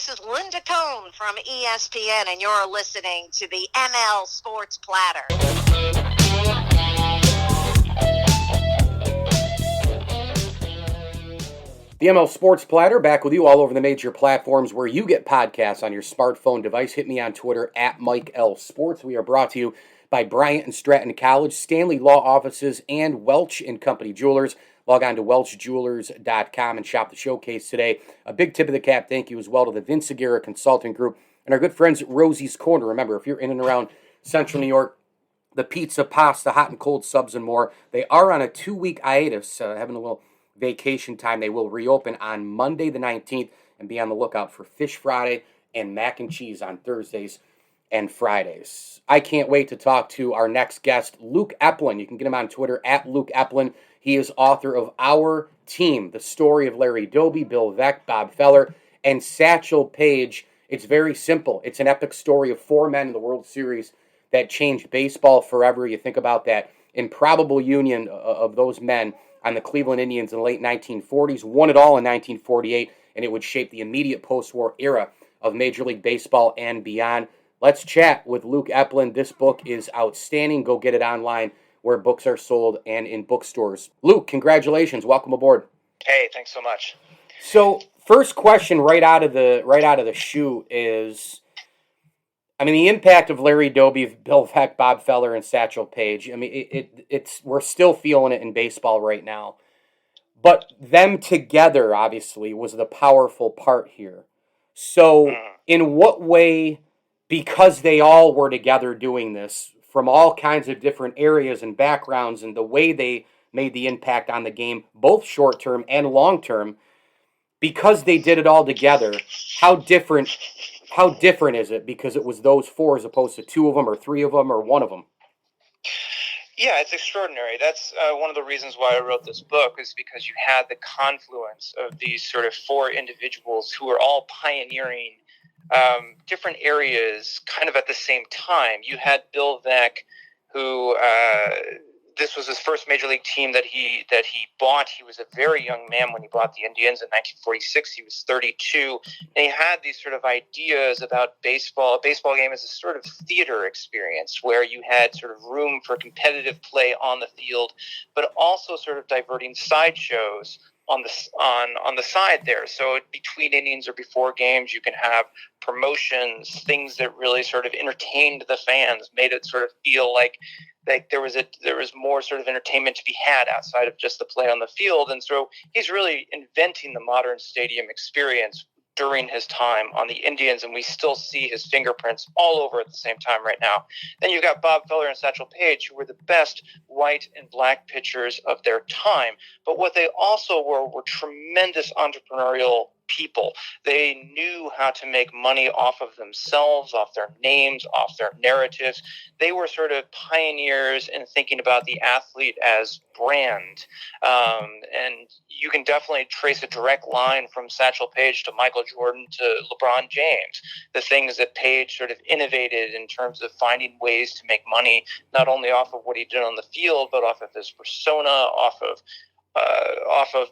This is Linda Cohn from ESPN, and you're listening to the ML Sports Platter. The ML Sports Platter, back with you all over the major platforms where you get podcasts on your smartphone device. Hit me on Twitter at Mike L. Sports. We are brought to you by Bryant and Stratton College, Stanley Law Offices, and Welch & Company Jewelers. Log on to welchjewelers.com and shop the showcase today. A big tip of the cap thank you as well to the Vince Aguirre Consulting Group and our good friends at Rosie's Corner. Remember, if you're in and around Central New York, the pizza, pasta, hot and cold subs, and more, they are on a 2-week hiatus, having a little vacation time. They will reopen on Monday the 19th, and be on the lookout for Fish Friday and mac and cheese on Thursdays and Fridays. I can't wait to talk to our next guest, Luke Epplin. You can get him on Twitter at Luke Epplin. He is author of Our Team, the story of Larry Doby, Bill Veeck, Bob Feller, and Satchel Paige. It's very simple. It's an epic story of 4 men in the World Series that changed baseball forever. You think about that improbable union of those men on the Cleveland Indians in the late 1940s, won it all in 1948, and it would shape the immediate post-war era of Major League Baseball and beyond. Let's chat with Luke Epplin. This book is outstanding. Go get it online where books are sold and in bookstores. Luke, congratulations. Welcome aboard. Hey, thanks so much. So, first question right out of the chute is, I mean, the impact of Larry Doby, Bill Veeck, Bob Feller, and Satchel Paige. I mean, it's we're still feeling it in baseball right now. But them together, obviously, was the powerful part here. So, in what way, because they all were together doing this, from all kinds of different areas and backgrounds, and the way they made the impact on the game, both short-term and long-term, because they did it all together, how different is it because it was those 4 as opposed to 2 of them or 3 of them or 1 of them? Yeah, it's extraordinary. That's one of the reasons why I wrote this book, is because you had the confluence of these sort of 4 individuals who were all pioneering different areas kind of at the same time. You had Bill Veeck, who this was his first major league team that he bought. He was a very young man when he bought the Indians in 1946. He was 32, and he had these sort of ideas about baseball. A baseball game is a sort of theater experience where you had sort of room for competitive play on the field, but also sort of diverting sideshows on the side there. So between innings or before games, you can have promotions, things that really sort of entertained the fans, made it sort of feel like there was more sort of entertainment to be had outside of just the play on the field. And so he's really inventing the modern stadium experience during his time on the Indians, and we still see his fingerprints all over at the same time right now. Then you've got Bob Feller and Satchel Paige, who were the best white and black pitchers of their time. But what they also were tremendous entrepreneurial people. They knew how to make money off of themselves, off their names, off their narratives. They were sort of pioneers in thinking about the athlete as brand. And you can definitely trace a direct line from Satchel Paige to Michael Jordan to LeBron James. The things that Paige sort of innovated in terms of finding ways to make money, not only off of what he did on the field, but off of his persona, off of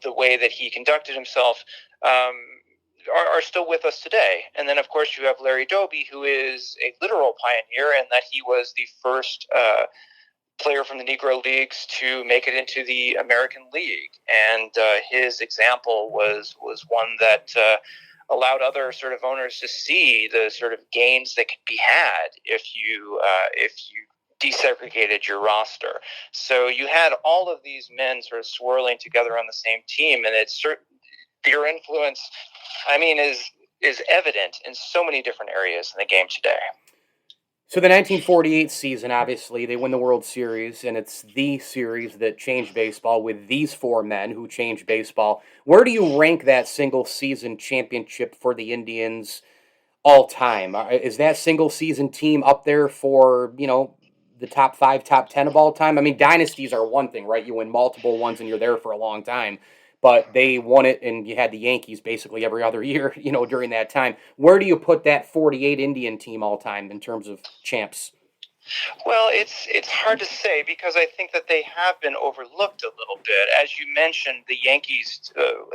the way that he conducted himself, are still with us today. And then, of course, you have Larry Doby, who is a literal pioneer in that he was the first player from the Negro Leagues to make it into the American League. And his example was one that allowed other sort of owners to see the sort of gains that could be had if you desegregated your roster. So you had all of these men sort of swirling together on the same team, and it's their influence, I mean, is evident in so many different areas in the game today. So the 1948 season, obviously, they win the World Series, and it's the series that changed baseball with these 4 men who changed baseball. Where do you rank that single-season championship for the Indians all time? Is that single-season team up there for, the top 5, top 10 of all time? I mean, dynasties are one thing, right? You win multiple ones and you're there for a long time. But they won it, and you had the Yankees basically every other year, during that time. Where do you put that 48 Indian team all time in terms of champs? Well, it's hard to say because I think that they have been overlooked a little bit. As you mentioned, the Yankees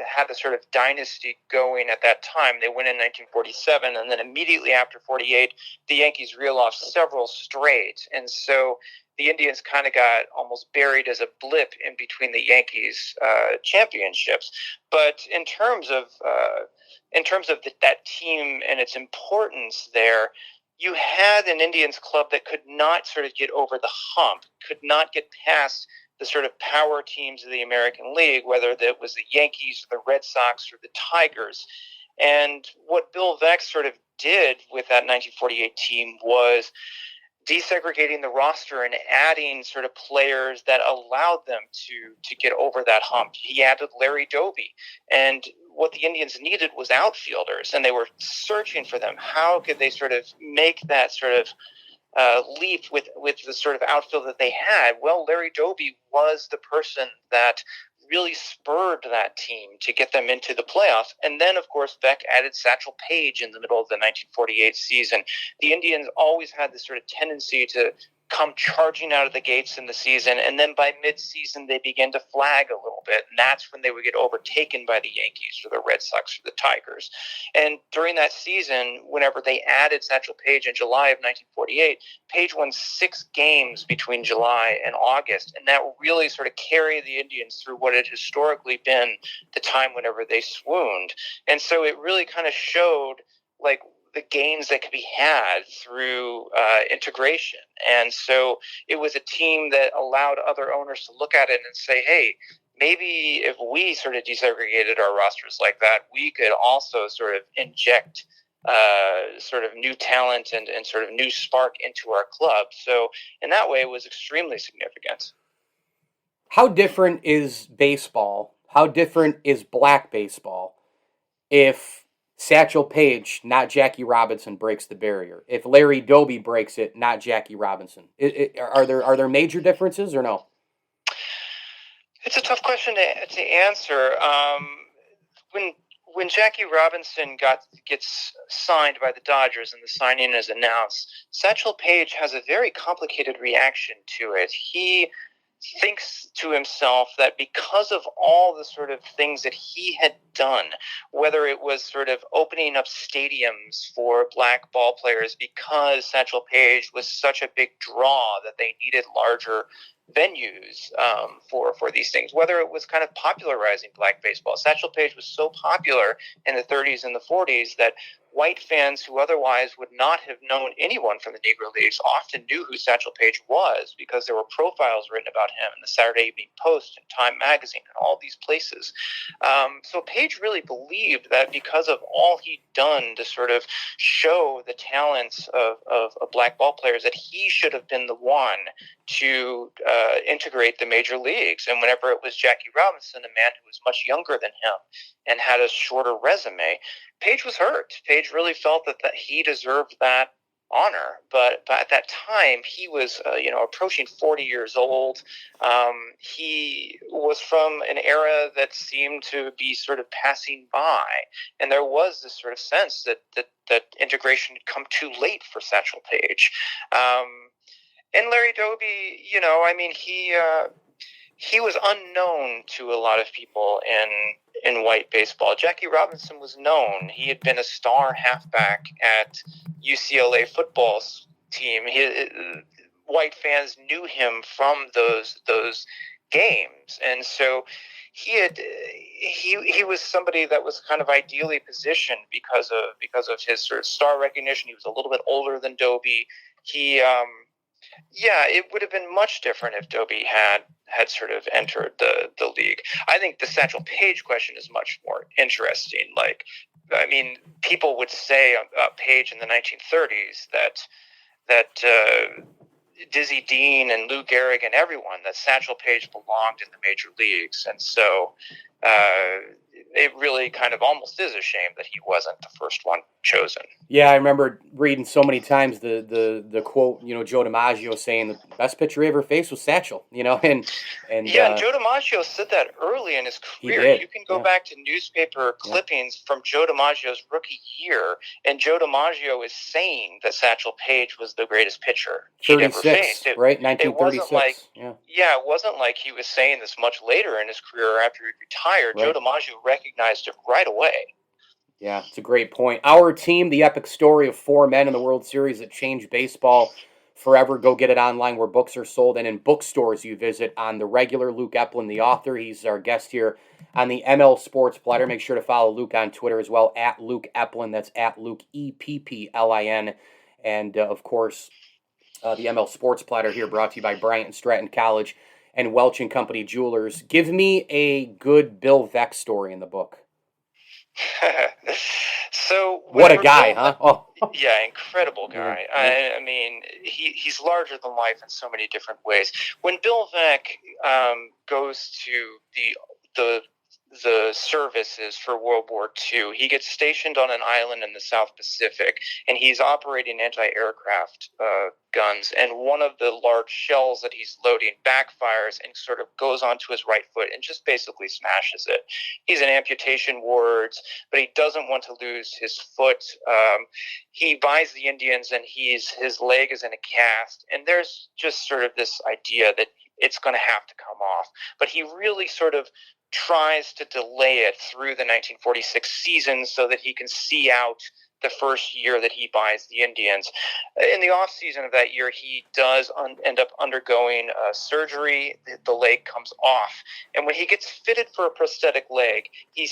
had a sort of dynasty going at that time. They win in 1947, and then immediately after 48, the Yankees reel off several straight. And so the Indians kind of got almost buried as a blip in between the Yankees championships. But in terms of that team and its importance there, you had an Indians club that could not sort of get over the hump, could not get past the sort of power teams of the American League, whether that was the Yankees or the Red Sox or the Tigers. And what Bill Veeck sort of did with that 1948 team was desegregating the roster and adding sort of players that allowed them to get over that hump. He added Larry Doby, and what the Indians needed was outfielders, and they were searching for them. How could they sort of make that sort of leap with the sort of outfield that they had? Well, Larry Doby was the person that really spurred that team to get them into the playoffs. And then, of course, Veeck added Satchel Paige in the middle of the 1948 season. The Indians always had this sort of tendency to come charging out of the gates in the season, and then by mid-season they began to flag a little bit, and that's when they would get overtaken by the Yankees or the Red Sox or the Tigers. And during that season, whenever they added Satchel Paige in July of 1948, Paige won 6 games between July and August, and that really sort of carried the Indians through what had historically been the time whenever they swooned. And so it really kind of showed like the gains that could be had through integration. And so it was a team that allowed other owners to look at it and say, hey, maybe if we sort of desegregated our rosters like that, we could also sort of inject sort of new talent and sort of new spark into our club. So in that way, it was extremely significant. How different is baseball? How different is black baseball if Satchel Paige, not Jackie Robinson, breaks the barrier? If Larry Doby breaks it, not Jackie Robinson? Are there major differences or no? It's a tough question to answer. When Jackie Robinson gets signed by the Dodgers and the signing is announced, Satchel Paige has a very complicated reaction to it. He thinks to himself that because of all the sort of things that he had done, whether it was sort of opening up stadiums for black ball players because Satchel Paige was such a big draw that they needed larger venues for these things, whether it was kind of popularizing black baseball. Satchel Paige was so popular in the 30s and the 40s that white fans who otherwise would not have known anyone from the Negro Leagues often knew who Satchel Paige was because there were profiles written about him in the Saturday Evening Post and Time Magazine and all these places. So Paige really believed that because of all he'd done to sort of show the talents of black ball players, that he should have been the one to integrate the major leagues. And whenever it was Jackie Robinson, a man who was much younger than him and had a shorter resume, Paige was hurt. Paige really felt that he deserved that honor, but at that time he was approaching 40 years old. He was from an era that seemed to be sort of passing by, and there was this sort of sense that integration had come too late for Satchel Paige. And Larry Doby, he was unknown to a lot of people in white baseball. Jackie Robinson was known. He had been a star halfback at UCLA football team. White fans knew him from those games, and so he was somebody that was kind of ideally positioned because of his sort of star recognition. He was a little bit older than Doby. It would have been much different if Doby had sort of entered the league. I think the Satchel Paige question is much more interesting. People would say Paige in the 1930s that Dizzy Dean and Lou Gehrig and everyone, that Satchel Paige belonged in the major leagues. And so it really kind of almost is a shame that he wasn't the first one chosen. Yeah, I remember reading so many times the quote, Joe DiMaggio saying the best pitcher he ever faced was Satchel, and Joe DiMaggio said that early in his career. He did. You can go back to newspaper clippings from Joe DiMaggio's rookie year, and Joe DiMaggio is saying that Satchel Paige was the greatest pitcher he'd ever faced. Right? 1936. It wasn't like he was saying this much later in his career after he retired. Right. Joe DiMaggio recognized it right away. Yeah, it's a great point. Our team, the epic story of four men in the World Series that changed baseball forever. Go get it online where books are sold and in bookstores you visit on the regular. Luke Epplin, the author. He's our guest here on the ML Sports Platter. Make sure to follow Luke on Twitter as well, at Luke Epplin. That's at Luke Epplin. And, of course, the ML Sports Platter here brought to you by Bryant and Stratton College and Welch and Company Jewelers. Give me a good Bill Veeck story in the book. So what a guy, huh? Oh. Yeah, incredible guy. Yeah. I mean, he's larger than life in so many different ways. When Bill Veeck goes to the services for World War II, he gets stationed on an island in the South Pacific, and he's operating anti-aircraft guns, and one of the large shells that he's loading backfires and sort of goes onto his right foot and just basically smashes it. He's in amputation wards, but he doesn't want to lose his foot. He buys the Indians, and his leg is in a cast, and there's just sort of this idea that it's going to have to come off. But he really sort of tries to delay it through the 1946 season so that he can see out the first year that he buys the Indians. In the off season of that year, he does end up undergoing surgery. The leg comes off, and when he gets fitted for a prosthetic leg, he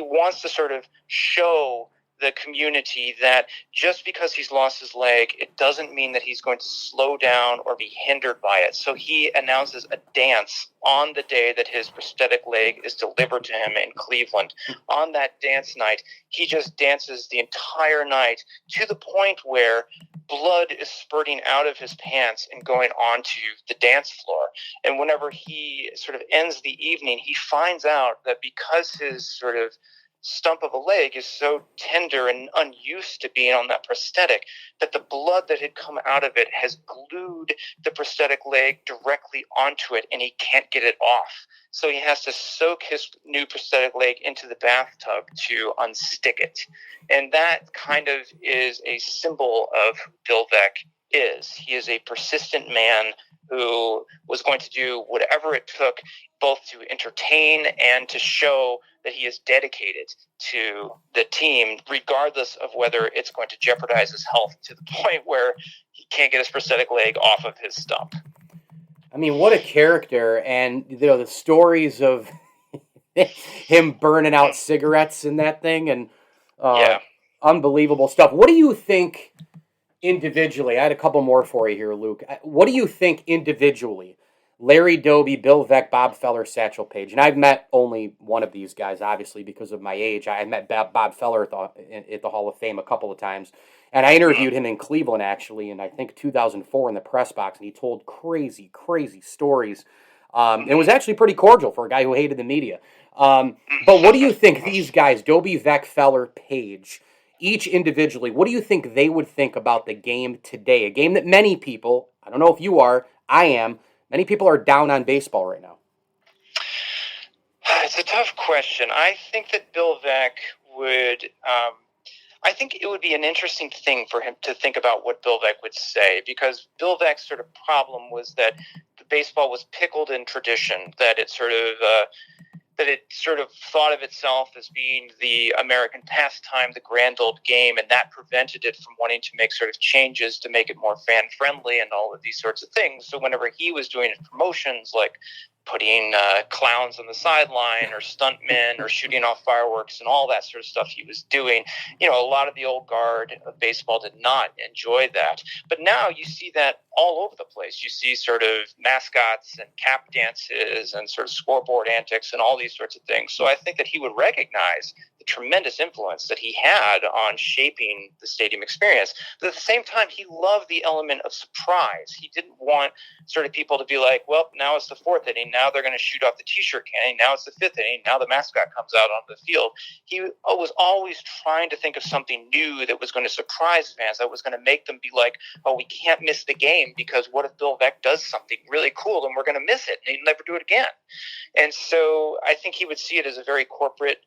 wants to sort of show the community that just because he's lost his leg, it doesn't mean that he's going to slow down or be hindered by it. So he announces a dance on the day that his prosthetic leg is delivered to him in Cleveland. On that dance night, he just dances the entire night to the point where blood is spurting out of his pants and going onto the dance floor. And whenever he sort of ends the evening, he finds out that because his sort of stump of a leg is so tender and unused to being on that prosthetic, that the blood that had come out of it has glued the prosthetic leg directly onto it, and he can't get it off. So he has to soak his new prosthetic leg into the bathtub to unstick it. And that kind of is a symbol of Bill Veeck. He is a persistent man who was going to do whatever it took, both to entertain and to show that he is dedicated to the team, regardless of whether it's going to jeopardize his health to the point where he can't get his prosthetic leg off of his stump. I mean, what a character. And, the stories of him burning out cigarettes and that thing, and unbelievable stuff. What do you think individually? I had a couple more for you here, Luke. What do you think individually? Larry Doby, Bill Veeck, Bob Feller, Satchel Paige. And I've met only one of these guys, obviously, because of my age. I met Bob Feller at the Hall of Fame a couple of times. And I interviewed him in Cleveland, actually, in, I think, 2004 in the press box. And he told crazy, crazy stories. It was actually pretty cordial for a guy who hated the media. But what do you think these guys, Doby, Veeck, Feller, Paige, each individually, what do you think they would think about the game today? A game that many people, I don't know if you are, I am, many people are down on baseball right now. It's a tough question. I think that Bill Veeck would I think it would be an interesting thing for him to think about what Bill Veeck would say, because Bill Veeck's sort of problem was that the baseball was pickled in tradition, that it sort of thought of itself as being the American pastime, the grand old game, and that prevented it from wanting to make sort of changes to make it more fan-friendly and all of these sorts of things. So whenever he was doing promotions like putting clowns on the sideline or stuntmen or shooting off fireworks and all that sort of stuff he was doing, a lot of the old guard of baseball did not enjoy that. But now you see that all over the place. You see sort of mascots and cap dances and sort of scoreboard antics and all these sorts of things. So I think that he would recognize the tremendous influence that he had on shaping the stadium experience. But at the same time, he loved the element of surprise. He didn't want sort of people to be like, well, now it's the fourth inning. now they're going to shoot off the T-shirt cannon. Now it's the 5th inning. Now the mascot comes out onto the field. He was always trying to think of something new that was going to surprise fans, that was going to make them be like, oh, we can't miss the game, because what if Bill Veeck does something really cool and we're going to miss it and he'll never do it again? And so I think he would see it as a very corporate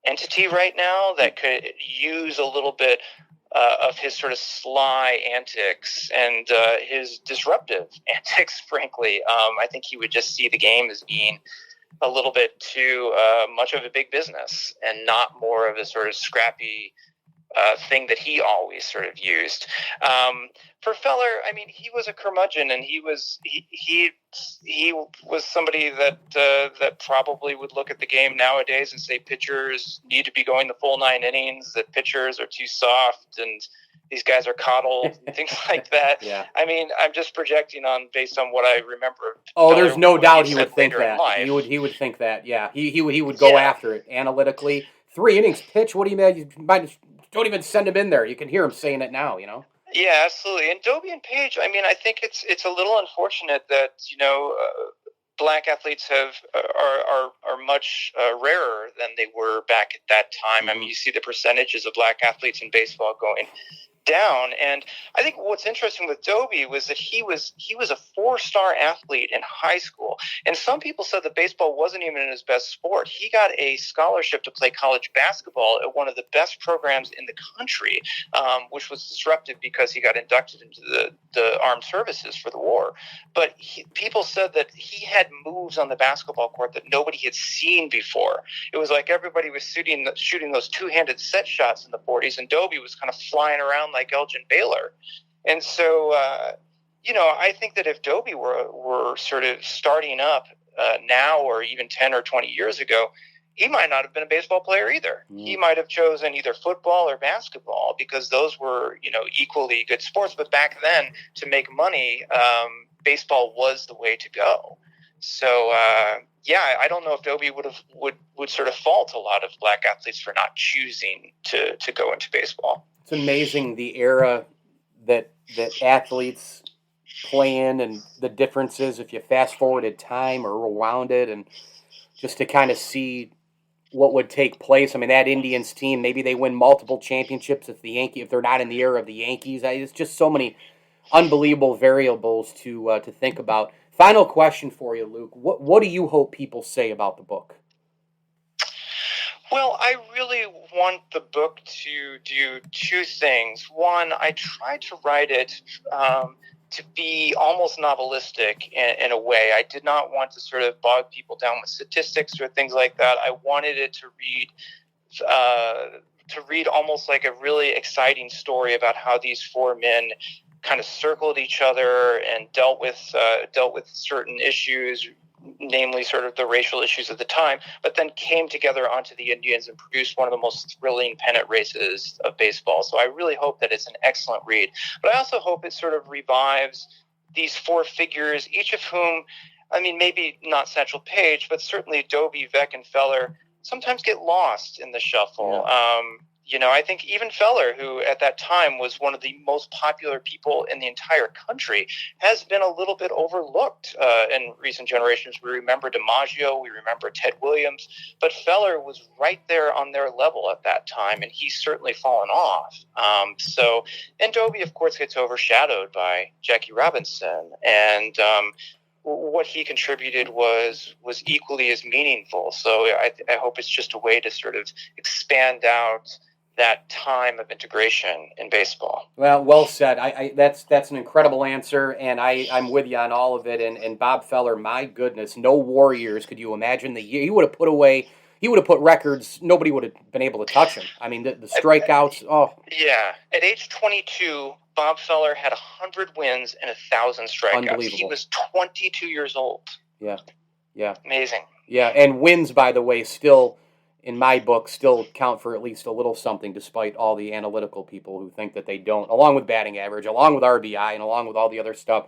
entity right now that could use a little bit of his sort of sly antics and his disruptive antics, frankly. I think he would just see the game as being a little bit too much of a big business and not more of a sort of scrappy thing that he always sort of used. For Feller, I mean, he was a curmudgeon, and he was somebody that probably would look at the game nowadays and say pitchers need to be going the full 9 innings, that pitchers are too soft, and these guys are coddled, and things like that. Yeah. I mean, I'm just projecting based on what I remember. Oh, there's no doubt he would think that. He would think that. Yeah, he would go after it analytically. 3 innings pitch. What do you mean? You might don't even send him in there. You can hear him saying it now. Yeah, absolutely. And Doby and Paige, I mean, I think it's a little unfortunate that black athletes are much rarer than they were back at that time. Mm-hmm. I mean, you see the percentages of black athletes in baseball going down, and I think what's interesting with Doby was that he was a 4-star athlete in high school, and some people said that baseball wasn't even in his best sport. He got a scholarship to play college basketball at one of the best programs in the country, which was disruptive because he got inducted into the armed services for the war. But people said that he had moves on the basketball court that nobody had seen before. It was like everybody was shooting those 2-handed set shots in the 40s, and Doby was kind of flying around like Elgin Baylor. And so, I think that if Doby were sort of starting up now, or even 10 or 20 years ago, he might not have been a baseball player either. Mm. He might have chosen either football or basketball, because those were, equally good sports. But back then, to make money, baseball was the way to go. So, I don't know if Doby would sort of fault a lot of black athletes for not choosing to go into baseball. It's amazing the era that athletes play in, and the differences if you fast forwarded time or rewound it, and just to kind of see what would take place. I mean, that Indians team, maybe they win multiple championships if they're not in the era of the Yankees. It's just so many unbelievable variables to think about. Final question for you, Luke. What do you hope people say about the book? Well, I really want the book to do 2 things. One, I tried to write it to be almost novelistic in a way. I did not want to sort of bog people down with statistics or things like that. I wanted it to read almost like a really exciting story about how these 4 men kind of circled each other and dealt with certain issues, namely sort of the racial issues of the time, but then came together onto the Indians and produced one of the most thrilling pennant races of baseball. So I really hope that it's an excellent read. But I also hope it sort of revives these 4 figures, each of whom, I mean, maybe not Satchel Paige, but certainly Doby, Veeck, and Feller sometimes get lost in the shuffle. Yeah. I think even Feller, who at that time was one of the most popular people in the entire country, has been a little bit overlooked in recent generations. We remember DiMaggio, we remember Ted Williams, but Feller was right there on their level at that time, and he's certainly fallen off. And Doby, of course, gets overshadowed by Jackie Robinson, and what he contributed was equally as meaningful. So I hope it's just a way to sort of expand out that time of integration in baseball. Well said. That's an incredible answer, and I'm with you on all of it. And Bob Feller, my goodness, no Warriors. Could you imagine the year he would have put records? Nobody would have been able to touch him. I mean, the strikeouts. Oh, yeah. At age 22, Bob Feller had 100 wins and 1,000 strikeouts. Unbelievable. He was 22 years old. Yeah. Amazing. Yeah, and wins, by the way, still, in my book, still count for at least a little something, despite all the analytical people who think that they don't, along with batting average, along with RBI, and along with all the other stuff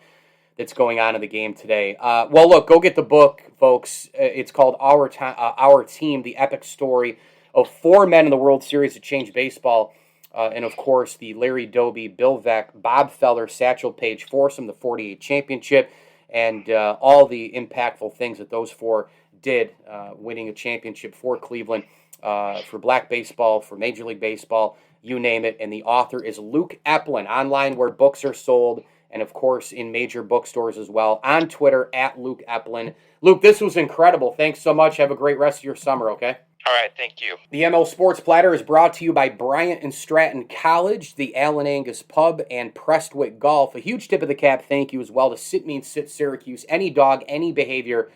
that's going on in the game today. Well, look, go get the book, folks. It's called Our Team, the epic story of 4 men in the World Series that changed baseball. And, of course, the Larry Doby, Bill Veeck, Bob Feller, Satchel Paige foursome, the 48 championship. and all the impactful things that those four did, winning a championship for Cleveland, for black baseball, for Major League Baseball, you name it. And the author is Luke Epplin, online where books are sold, and of course in major bookstores as well. On Twitter, at Luke Epplin. Luke, this was incredible. Thanks so much. Have a great rest of your summer, okay? All right, thank you. The ML Sports Platter is brought to you by Bryant and Stratton College, the Allen Angus Pub, and Prestwick Golf. A huge tip of the cap thank you as well to Sit Means Sit Syracuse. Any dog, any behavior,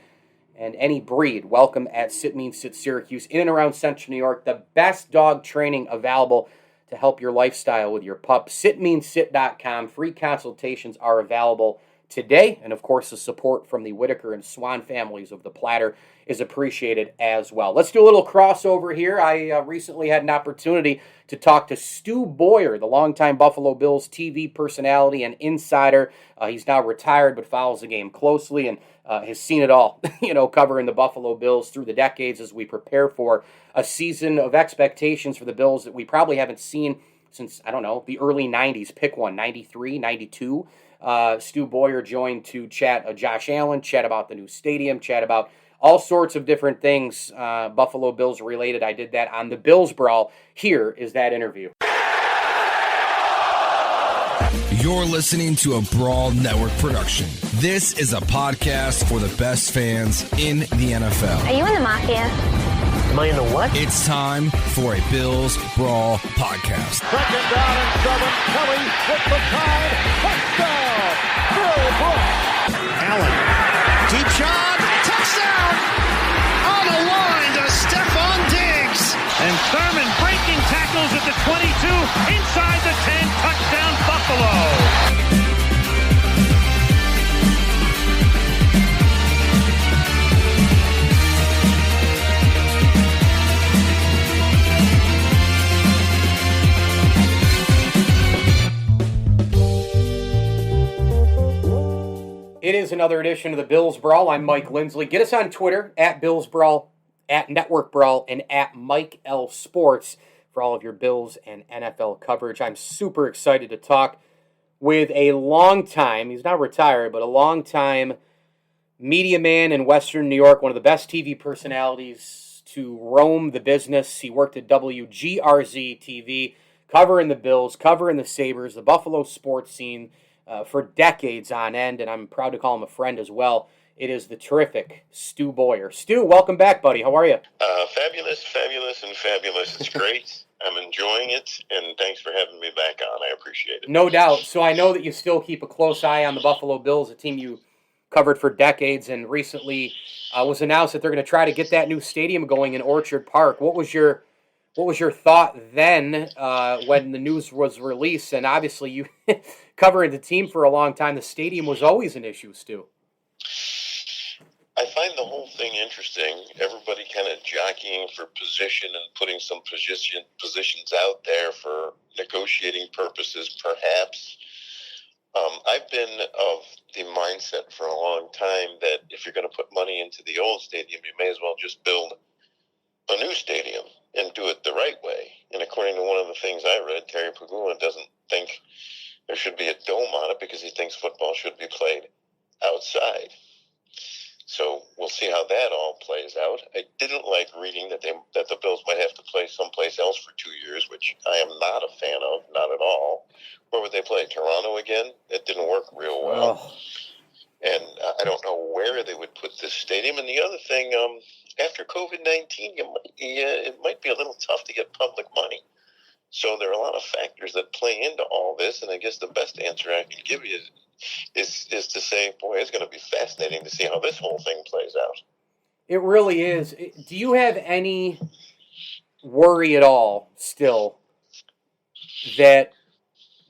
and any breed, welcome at Sit Means Sit Syracuse in and around Central New York. The best dog training available to help your lifestyle with your pup. SitMeansSit.com. Free consultations are available today. And, of course, the support from the Whitaker and Swan families of the Platter is appreciated as well. Let's do a little crossover here. I recently had an opportunity to talk to Stu Boyar, the longtime Buffalo Bills TV personality and insider. He's now retired but follows the game closely and has seen it all, covering the Buffalo Bills through the decades as we prepare for a season of expectations for the Bills that we probably haven't seen since, the early 90s. Pick one, 93, 92. Stu Boyar joined to chat Josh Allen, chat about the new stadium, chat about all sorts of different things Buffalo Bills related. I did that on the Bills Brawl. Here is that interview. You're listening to a Brawl Network production. This is a podcast for the best fans in the NFL. Are you in the Mafia? Am I in the what? It's time for a Bills Brawl podcast. Second down and 7. Kelly with the time. Touchdown! Bill Brooks. Allen. Deep shot. Touchdown! On the line to Stephon Diggs. And Thurman breaking tackles at the 22. Inside the 10. Touchdown Buffalo. It is another edition of the Bills Brawl. I'm Mike Lindsley. Get us on Twitter, at Bills Brawl, at Network Brawl, and at Mike L Sports for all of your Bills and NFL coverage. I'm super excited to talk with a long-time, he's not retired, but a long-time media man in Western New York, one of the best TV personalities to roam the business. He worked at WGRZ TV, covering the Bills, covering the Sabres, the Buffalo sports scene, for decades on end, and I'm proud to call him a friend as well. It is the terrific Stu Boyar. Stu, welcome back, buddy. How are you? Fabulous, and fabulous. It's great. I'm enjoying it, and thanks for having me back on. I appreciate it. No doubt. So I know that you still keep a close eye on the Buffalo Bills, a team you covered for decades, and recently was announced that they're going to try to get that new stadium going in Orchard Park. What was your thought then when the news was released? And obviously you covering the team for a long time, the stadium was always an issue, Stu. I find the whole thing interesting. Everybody kind of jockeying for position and putting some positions out there for negotiating purposes, perhaps. I've been of the mindset for a long time that if you're going to put money into the old stadium, you may as well just build a new stadium and do it the right way. And according to one of the things I read, Terry Pagula doesn't think there should be a dome on it because he thinks football should be played outside. So we'll see how that all plays out. I didn't like reading that the Bills might have to play someplace else for 2 years, which I am not a fan of, not at all. Where would they play? Toronto again? It didn't work real well. Oh. And I don't know where they would put this stadium. And the other thing, after COVID-19, it might be a little tough to get public money. So there are a lot of factors that play into all this, and I guess the best answer I can give you is to say, boy, it's going to be fascinating to see how this whole thing plays out. It really is. Do you have any worry at all still that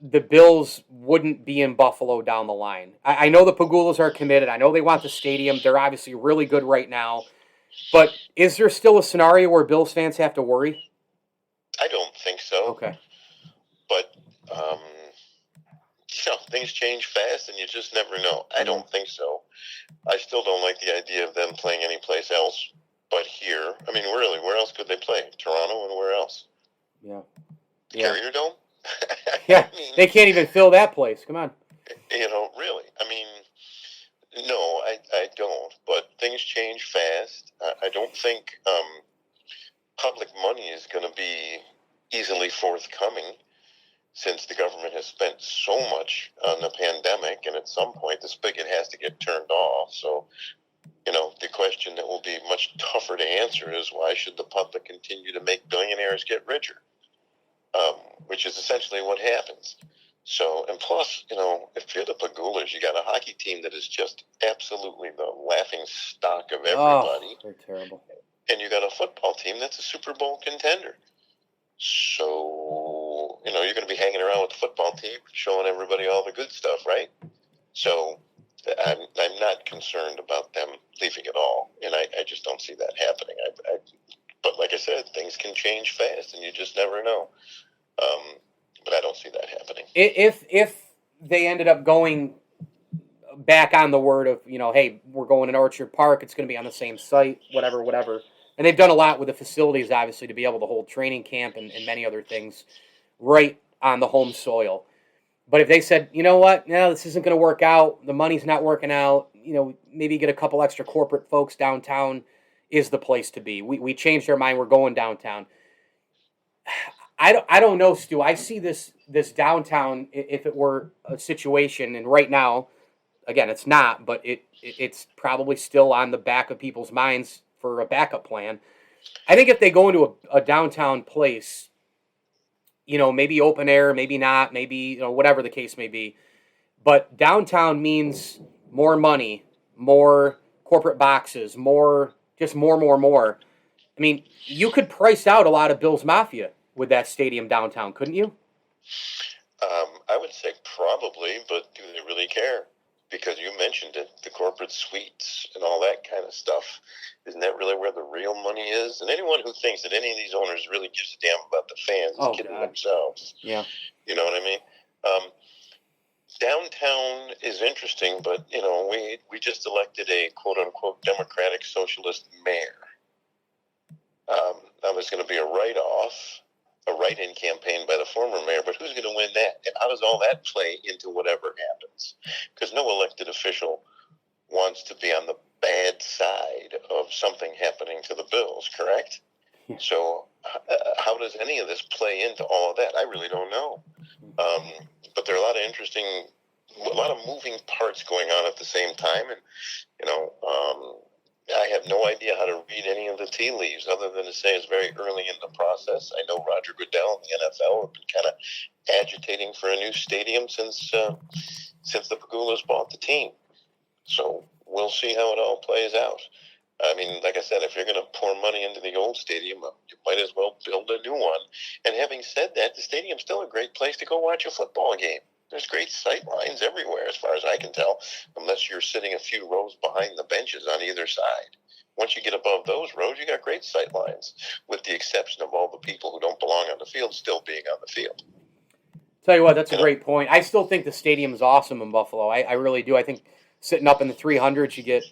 the Bills wouldn't be in Buffalo down the line? I know the Pagulas are committed. I know they want the stadium. They're obviously really good right now. But is there still a scenario where Bills fans have to worry? I don't think so. Okay. But, things change fast and you just never know. I don't think so. I still don't like the idea of them playing anyplace else but here. I mean, really, where else could they play? Toronto and where else? Yeah. Carrier Dome? Yeah, they can't even fill that place. Come on. Really. I mean, no, things change fast. I don't think public money is going to be easily forthcoming, since the government has spent so much on the pandemic, and at some point the spigot has to get turned off. So, the question that will be much tougher to answer is, why should the public continue to make billionaires get richer? Which is essentially what happens. So, and plus, if you're the Pagulas, you got a hockey team that is just absolutely the laughing stock of everybody. Oh, they're terrible. And you got a football team that's a Super Bowl contender. So, you're going to be hanging around with the football team, showing everybody all the good stuff, right? So, I'm not concerned about them leaving at all, and I just don't see that happening. But like I said, things can change fast, and you just never know. But I don't see that happening. If they ended up going back on the word of, hey, we're going in Orchard Park, it's going to be on the same site, whatever. And they've done a lot with the facilities, obviously, to be able to hold training camp and many other things right on the home soil. But if they said, you know what, no, this isn't going to work out, the money's not working out, maybe get a couple extra corporate folks downtown is the place to be. We changed our mind, we're going downtown. I don't know, Stu. I see this downtown, if it were a situation, and right now, again, it's not, but it's probably still on the back of people's minds for a backup plan. I think if they go into a downtown place, maybe open air, maybe not, maybe, whatever the case may be, but downtown means more money, more corporate boxes, more. I mean, you could price out a lot of Bills Mafia with that stadium downtown, couldn't you? I would say probably, but do they really care? Because you mentioned it, the corporate suites and all that kind of stuff. Isn't that really where the real money is? And anyone who thinks that any of these owners really gives a damn about the fans is kidding themselves. Yeah. You know what I mean? Downtown is interesting, but, we just elected a quote-unquote Democratic Socialist mayor. Now there's going to be a write-in campaign by the former mayor, but who's going to win that? And how does all that play into whatever happens? Because no elected official wants to be on the bad side of something happening to the Bills, correct? Yeah. So how does any of this play into all of that? I really don't know. But there are a lot of moving parts going on at the same time. And, I have no idea how to read any of the tea leaves other than to say it's very early in the process. I know Roger Goodell and the NFL have been kind of agitating for a new stadium since the Pagulas bought the team. So we'll see how it all plays out. I mean, like I said, if you're going to pour money into the old stadium, you might as well build a new one. And having said that, the stadium's still a great place to go watch a football game. There's great sight lines everywhere, as far as I can tell, unless you're sitting a few rows behind the benches on either side. Once you get above those rows, you got great sight lines, with the exception of all the people who don't belong on the field still being on the field. Tell you what, that's a great point. I still think the stadium is awesome in Buffalo. I really do. I think sitting up in the 300s, you get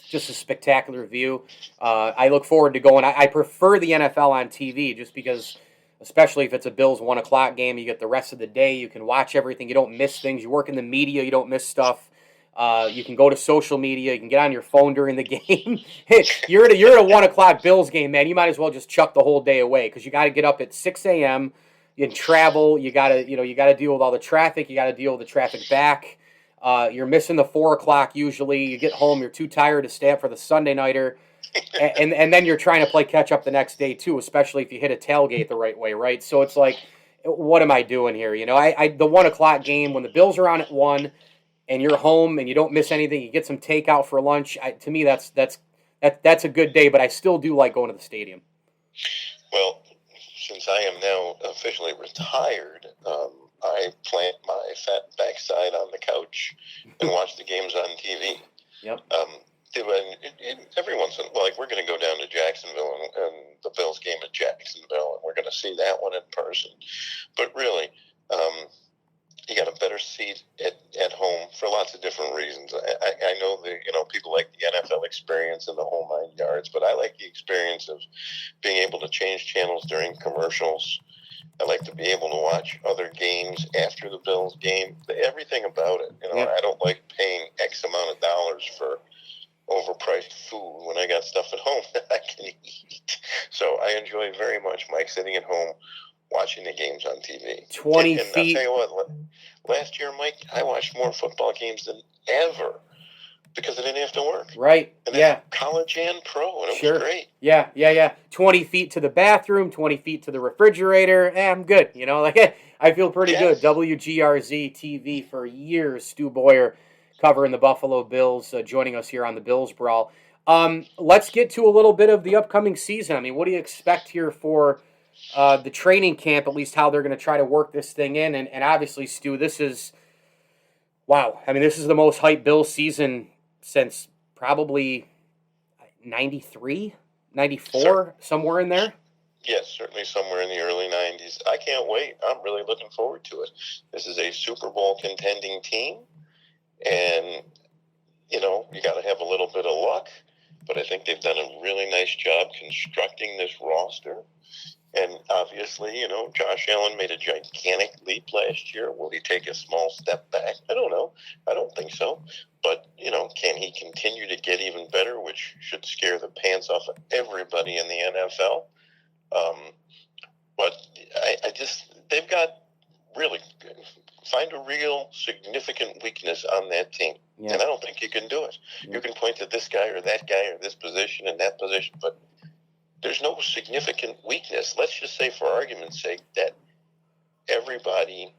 just a spectacular view. I look forward to going. I prefer the NFL on TV just because, especially if it's a Bills 1 o'clock game, you get the rest of the day. You can watch everything. You don't miss things. You work in the media. You don't miss stuff. You can go to social media. You can get on your phone during the game. You're at a 1 o'clock Bills game, man. You might as well just chuck the whole day away because you got to get up at 6 a.m. You travel. You got to deal with all the traffic. You got to deal with the traffic back. You're missing the 4 o'clock usually. You get home. You're too tired to stay up for the Sunday nighter. And then you're trying to play catch up the next day too, especially if you hit a tailgate the right way, right? So it's like, what am I doing here? The 1 o'clock game when the Bills are on at 1, and you're home and you don't miss anything, you get some takeout for lunch. To me, that's a good day. But I still do like going to the stadium. Well, since I am now officially retired, I plant my fat backside on the couch and watch the games on TV. Yep. Every once in a while, like we're going to go down to Jacksonville and the Bills game at Jacksonville, and we're going to see that one in person. But really, you got a better seat at home for lots of different reasons. I know people like the NFL experience and the whole 9 yards, but I like the experience of being able to change channels during commercials. I like to be able to watch other games after the Bills game. Everything about it. Yeah. I don't like paying X amount of dollars for overpriced food 20 and feet. I'll tell you what, last year, Mike, I watched more football games than ever because I didn't have to work. Right, and yeah. College and pro, and it Sure. was great. Yeah. 20 feet to the bathroom, 20 feet to the refrigerator. I'm good. You know, like I feel pretty good. WGRZ TV for years. Stu Boyar covering the Buffalo Bills, joining us here on the Bills Brawl. Let's get to a little bit of the upcoming season. I mean, what do you expect here for the training camp, at least how they're going to try to work this thing in? And obviously, Stu, this is, wow. I mean, this is the most hyped Bills season since probably 93, 94, somewhere in there. Yes, certainly somewhere in the early 90s. I can't wait. I'm really looking forward to it. This is a Super Bowl contending team, and, you know, you got to have a little bit of luck, but I think they've done a really nice job constructing this roster. And obviously, you know, Josh Allen made a gigantic leap last year. Will he take a small step back? I don't know. I don't think so. But, you know, can he continue to get even better, which should scare the pants off of everybody in the NFL? But they've got really, find a real significant weakness on that team. Yeah. And I don't think you can do it. Yeah. You can point to this guy or that guy or this position and that position, but there's no significant weakness. Let's just say, for argument's sake, that everybody,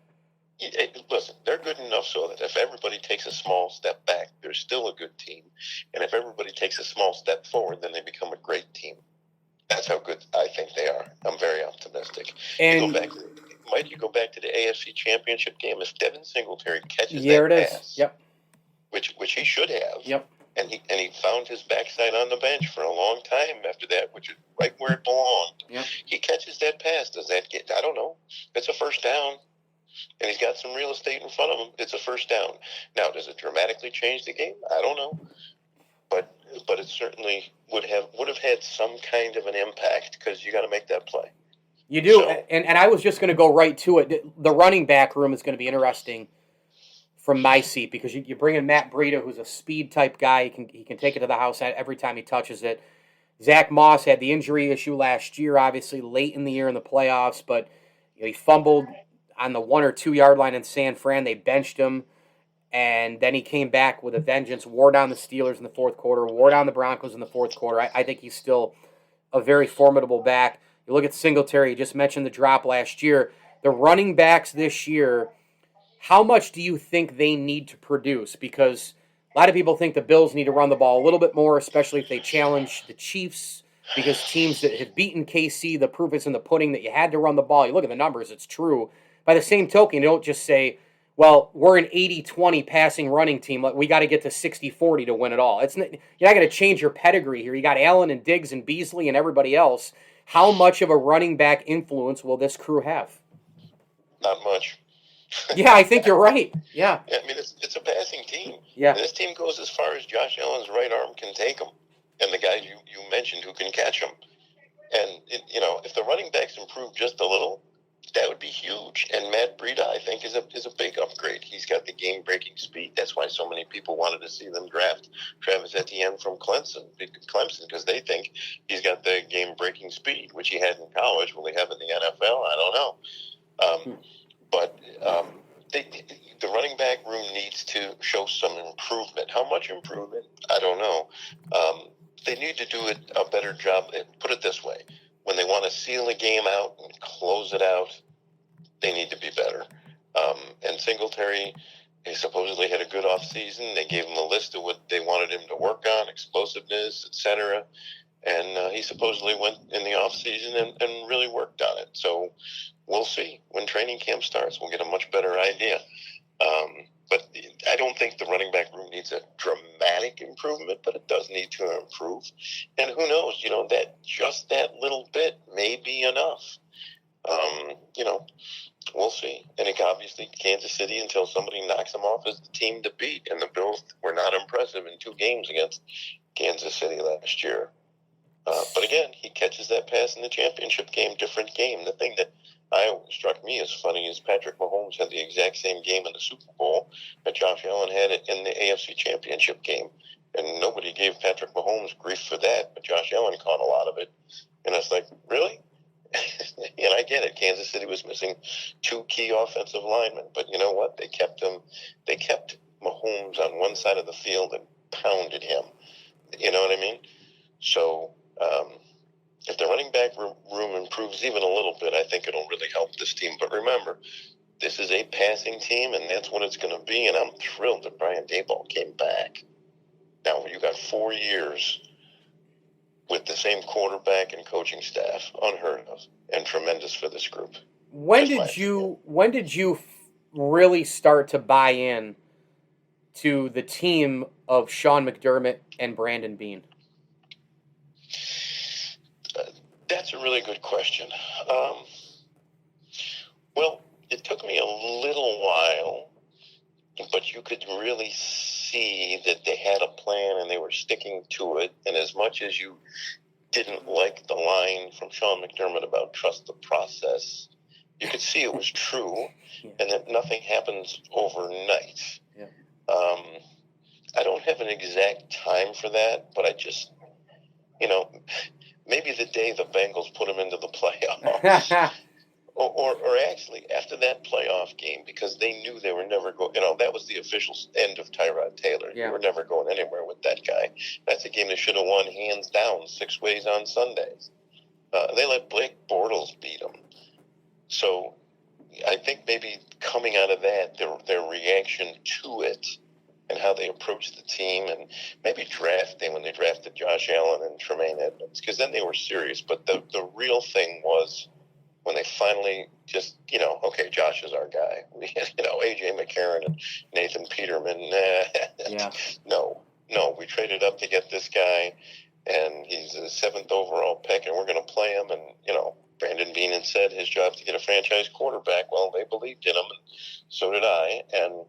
listen, they're good enough so that if everybody takes a small step back, they're still a good team. And if everybody takes a small step forward, then they become a great team. That's how good I think they are. I'm very optimistic. And you go back to the AFC Championship game. If Devin Singletary catches that pass, which he should have, and he found his backside on the bench for a long time after that, which is right where it belonged. Yep. He catches that pass. Does that get? I don't know. It's a first down, and he's got some real estate in front of him. It's a first down. Now, does it dramatically change the game? I don't know, but it certainly would have had some kind of an impact because you got to make that play. You do, and I was just going to go right to it. The running back room is going to be interesting from my seat because you bring in Matt Breida, who's a speed type guy. He can take it to the house every time he touches it. Zach Moss had the injury issue last year, obviously late in the year in the playoffs, but he fumbled on the 1 or 2 yard line in San Fran. They benched him, and then he came back with a vengeance, wore down the Steelers in the fourth quarter, wore down the Broncos in the fourth quarter. I think he's still a very formidable back. You look at Singletary, you just mentioned the drop last year. The running backs this year, how much do you think they need to produce? Because a lot of people think the Bills need to run the ball a little bit more, especially if they challenge the Chiefs, because teams that have beaten KC, the proof is in the pudding that you had to run the ball. You look at the numbers, it's true. By the same token, you don't just say, well, we're an 80-20 passing running team. We got to get to 60-40 to win it all. You're not going to change your pedigree here. You got Allen and Diggs and Beasley and everybody else. How much of a running back influence will this crew have? Not much. Yeah, I think you're right. Yeah. I mean, it's a passing team. Yeah. And this team goes as far as Josh Allen's right arm can take them, and the guys you mentioned who can catch them. And if the running backs improve just a little, that would be huge. And Matt Breida, I think, is a big upgrade. He's got the game-breaking speed. That's why so many people wanted to see them draft Travis Etienne from Clemson, because they think he's got the game-breaking speed, which he had in college. Will he have in the NFL? I don't know. But the running back room needs to show some improvement. How much improvement? I don't know. They need to do a better job. Put it this way. When they want to seal a game out and close it out, they need to be better. And Singletary, he supposedly had a good offseason. They gave him a list of what they wanted him to work on, explosiveness, etc. And he supposedly went in the offseason and really worked on it. So we'll see. When training camp starts, we'll get a much better idea. But I don't think the running back room needs a dramatic improvement, but it does need to improve. And who knows, that little bit may be enough. We'll see. And obviously Kansas City, until somebody knocks them off, is the team to beat. And the Bills were not impressive in 2 games against Kansas City last year. But again, he catches that pass in the championship game, different game. The thing that struck me as funny is Patrick Mahomes had the exact same game in the Super Bowl that Josh Allen had it in the AFC Championship game. And nobody gave Patrick Mahomes grief for that, but Josh Allen caught a lot of it. And I was like, really? and I get it. Kansas City was missing 2 key offensive linemen, but you know what? They kept Mahomes on one side of the field and pounded him. You know what I mean? So if the running back room improves even a little bit, I think it'll really help this team. But remember, this is a passing team, and that's what it's going to be. And I'm thrilled that Brian Daboll came back. Now, you got 4 years with the same quarterback and coaching staff, unheard of, and tremendous for this group. When did you really start to buy in to the team of Sean McDermott and Brandon Beane? That's a really good question. Well, it took me a little while, but you could really see that they had a plan and they were sticking to it. And as much as you didn't like the line from Sean McDermott about trust the process, you could see it was true, and that nothing happens overnight. Yeah. I don't have an exact time for that, but I just, maybe the day the Bengals put them into the playoffs. Or actually, after that playoff game, because they knew they were never going, that was the official end of Tyrod Taylor. Yeah. They were never going anywhere with that guy. That's a game they should have won hands down 6 ways on Sundays. They let Blake Bortles beat them. So I think maybe coming out of that, their reaction to it and how they approached the team, and maybe drafting when they drafted Josh Allen and Tremaine Edmonds, because then they were serious. But the real thing was when they finally just, okay, Josh is our guy. A.J. McCarron and Nathan Peterman, no, we traded up to get this guy, and he's a 7th overall pick, and we're going to play him. And, Brandon Beane had said his job to get a franchise quarterback. Well, they believed in him, and so did I, and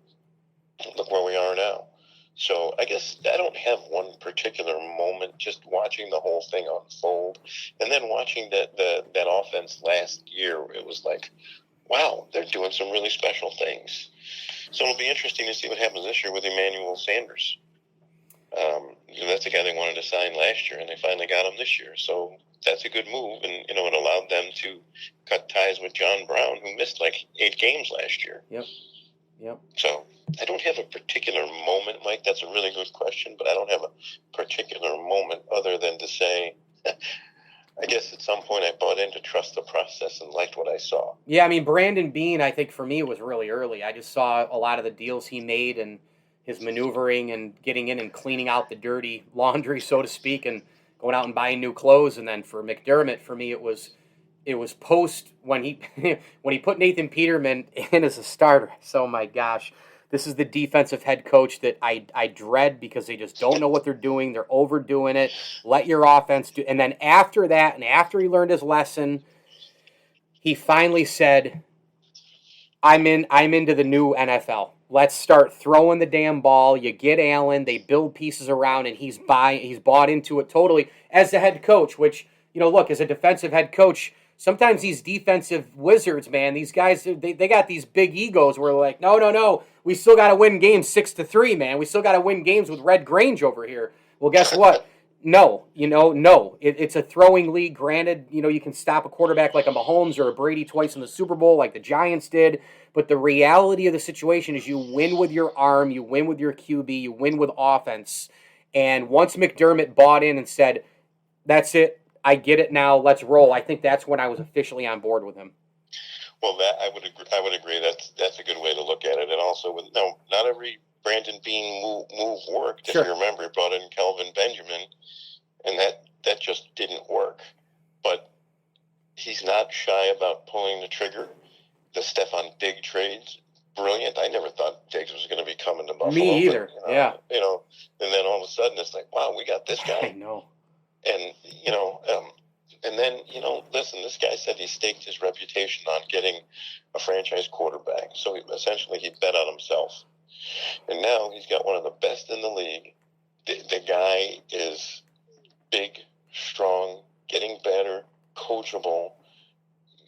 look where we are now. So I guess I don't have one particular moment, just watching the whole thing unfold. And then watching that offense last year, it was like, wow, they're doing some really special things. So it'll be interesting to see what happens this year with Emmanuel Sanders. That's the guy they wanted to sign last year, and they finally got him this year. So that's a good move, and, it allowed them to cut ties with John Brown, who missed like 8 games last year. Yep. So I don't have a particular moment, Mike. That's a really good question, but I don't have a particular moment other than to say, I guess at some point I bought in to trust the process and liked what I saw. Yeah, I mean, Brandon Beane, I think for me it was really early. I just saw a lot of the deals he made and his maneuvering and getting in and cleaning out the dirty laundry, so to speak, and going out and buying new clothes. And then for McDermott, for me, it was post when he put Nathan Peterman in as a starter. So, my gosh, this is the defensive head coach that I dread, because they just don't know what they're doing. They're overdoing it. Let your offense do. And then after that, and after he learned his lesson, he finally said, I'm into the new NFL. Let's start throwing the damn ball. You get Allen. They build pieces around, and he's bought into it totally as the head coach, which, look, as a defensive head coach, sometimes these defensive wizards, man, these guys, they got these big egos where they're like, no, we still got to win games 6-3, man. We still got to win games with Red Grange over here. Well, guess what? No. It's a throwing league. Granted, you can stop a quarterback like a Mahomes or a Brady twice in the Super Bowl like the Giants did, but the reality of the situation is you win with your arm, you win with your QB, you win with offense. And once McDermott bought in and said, that's it, I get it now, let's roll, I think that's when I was officially on board with him. Well, that I would agree. That's a good way to look at it. And also, not every Brandon Beane move worked. Sure. If you remember, he brought in Kelvin Benjamin, and that just didn't work. But he's not shy about pulling the trigger. The Stephon Diggs trades, brilliant. I never thought Diggs was going to be coming to Buffalo. Me either. But, yeah. And then all of a sudden it's like, wow, we got this guy. I know. And and then listen, this guy said he staked his reputation on getting a franchise quarterback. So he bet on himself. And now he's got one of the best in the league. The guy is big, strong, getting better, coachable.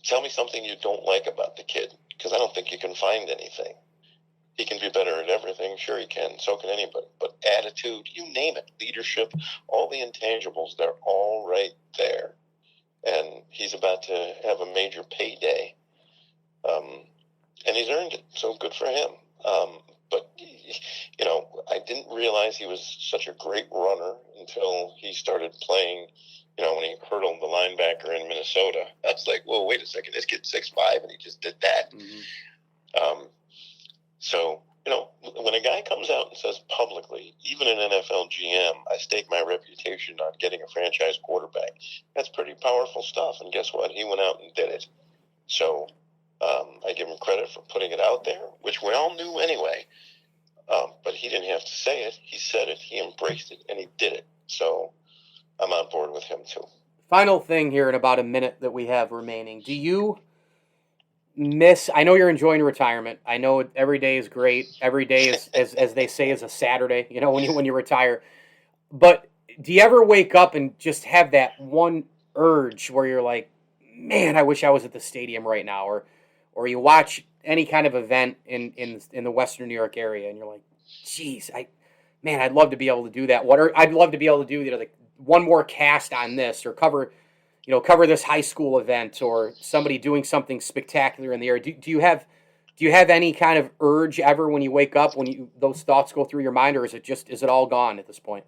Tell me something you don't like about the kid, because I don't think you can find anything. He can be better at everything. Sure he can. So can anybody. But attitude, you name it, leadership, all the intangibles, they're all right there. and he's about to have a major payday. And he's earned it, so good for him. But, I didn't realize he was such a great runner until he started playing, when he hurdled the linebacker in Minnesota. I was like, whoa, wait a second, this kid's 6'5", and he just did that. Mm-hmm. So, when a guy comes out and says publicly, even an NFL GM, I stake my reputation on getting a franchise quarterback, that's pretty powerful stuff. And guess what? He went out and did it. So I give him credit for putting it out there, which we all knew anyway. But he didn't have to say it. He said it. He embraced it, and he did it. So I'm on board with him, too. Final thing here in about a minute that we have remaining. Do you miss, I know you're enjoying retirement. I know every day is great. Every day is, as they say, is a Saturday, when you retire. But do you ever wake up and just have that one urge where you're like, man, I wish I was at the stadium right now? Or you watch any kind of event in the Western New York area and you're like, geez, I'd love to be able to do that. I'd love to be able to do, like one more cast on this, or cover this high school event, or somebody doing something spectacular in the air. Do you have any kind of urge ever when you wake up, when those thoughts go through your mind, or is it all gone at this point?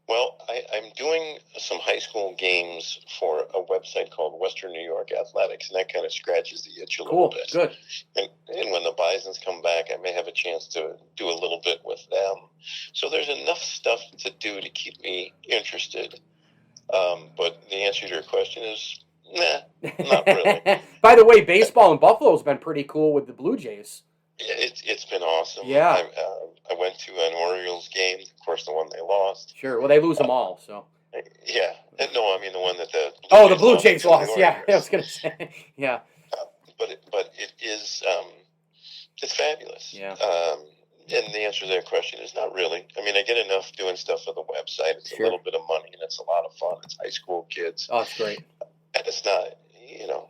Well, I'm doing some high school games for a website called Western New York Athletics, and that kind of scratches the itch a little bit. Good. And when the Bisons come back, I may have a chance to do a little bit with them. So there's enough stuff to do to keep me interested. But the answer to your question is, nah, not really. By the way, baseball in Buffalo's been pretty cool with the Blue Jays. It's been awesome. Yeah. I went to an Orioles game, of course, the one they lost. Sure. Well, they lose them all, so. Yeah. No, I mean the one that the Blue Jays lost. Yeah, I was going to say. Yeah. But it is it's fabulous. Yeah. And the answer to that question is not really. I mean, I get enough doing stuff for the website. It's Sure. a little bit of money, and it's a lot of fun. It's high school kids. Oh, it's great. And it's not,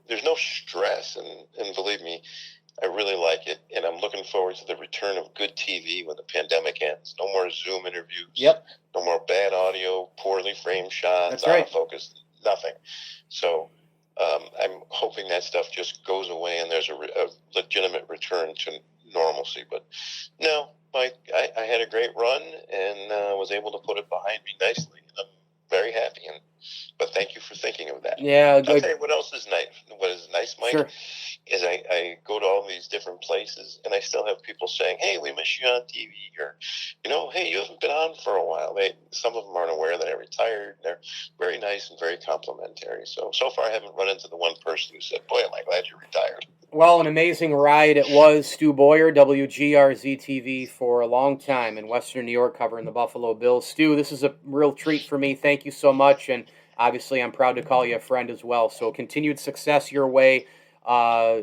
there's no stress. And believe me, I really like it. And I'm looking forward to the return of good TV when the pandemic ends. No more Zoom interviews. Yep. No more bad audio, poorly framed shots, That's right. out of focus, nothing. So I'm hoping that stuff just goes away and there's a legitimate return to normalcy. But no, Mike, I had a great run and was able to put it behind me nicely. I'm very happy. But thank you for thinking of that. Yeah, good. I'll tell you what else is nice. What is nice, Mike, Sure. is I go to all these different places and I still have people saying, hey, we miss you on TV, or, hey, you haven't been on for a while. Some of them aren't aware that I retired. They're very nice and very complimentary. So far I haven't run into the one person who said, boy, am I glad you retired. Well, an amazing ride it was. Stu Boyar, WGRZ-TV, for a long time in Western New York covering the Buffalo Bills. Stu, this is a real treat for me. Thank you so much, and obviously I'm proud to call you a friend as well. So continued success your way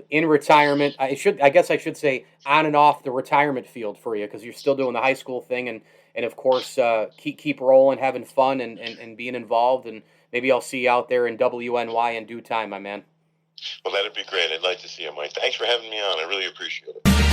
in retirement. I guess I should say on and off the retirement field for you, because you're still doing the high school thing, and of course keep rolling, having fun, and being involved, and maybe I'll see you out there in WNY in due time, my man. Well, that'd be great. I'd like to see you, Mike. Thanks for having me on. I really appreciate it.